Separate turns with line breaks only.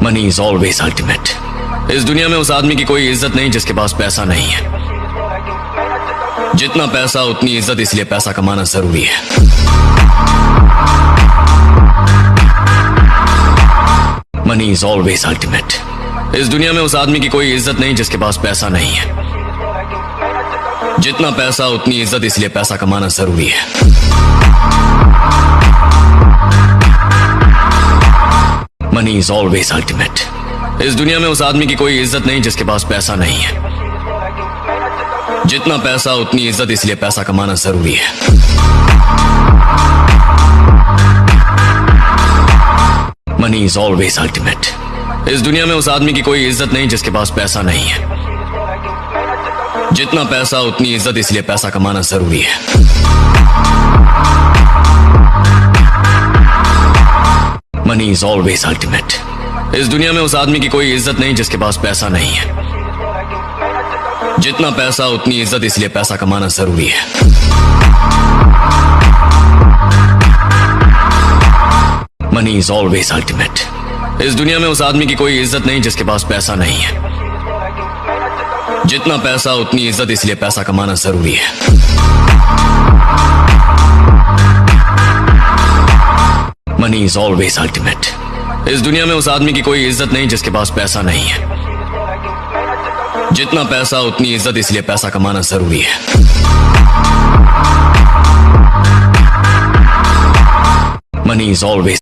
Money is always ultimate. इस दुनिया में उस आदमी की कोई इज्जत नहीं जिसके पास पैसा नहीं है। जितना पैसा उतनी इज्जत, इसलिए पैसा कमाना जरूरी है। Money is always ultimate. इस दुनिया में उस आदमी की कोई इज्जत नहीं जिसके पास पैसा नहीं है। जितना पैसा उतनी इज्जत, इसलिए पैसा कमाना जरूरी है। Money is always ultimate. इस दुनिया में उस आदमी की कोई इज्जत नहीं जिसके पास पैसा नहीं है। जितना पैसा उतनी इज्जत, इसलिए पैसा कमाना जरूरी है। Money is always ultimate. इस दुनिया में उस आदमी की कोई इज्जत नहीं जिसके पास पैसा नहीं है। जितना पैसा उतनी इज्जत, इसलिए पैसा कमाना जरूरी है। Money is always ultimate. इस दुनिया में उस आदमी की कोई इज्जत नहीं जिसके पास पैसा नहीं है। जितना पैसा उतनी इज्जत, इसलिए पैसा कमाना जरूरी है। Money is always ultimate. इस दुनिया में उस आदमी की कोई इज्जत नहीं जिसके पास पैसा नहीं है। जितना पैसा उतनी इज्जत, इसलिए पैसा कमाना जरूरी है। Money is always ultimate. इस दुनिया में उस आदमी की कोई इज्जत नहीं जिसके पास पैसा नहीं है। जितना पैसा उतनी इज्जत, इसलिए पैसा कमाना जरूरी है। Money is always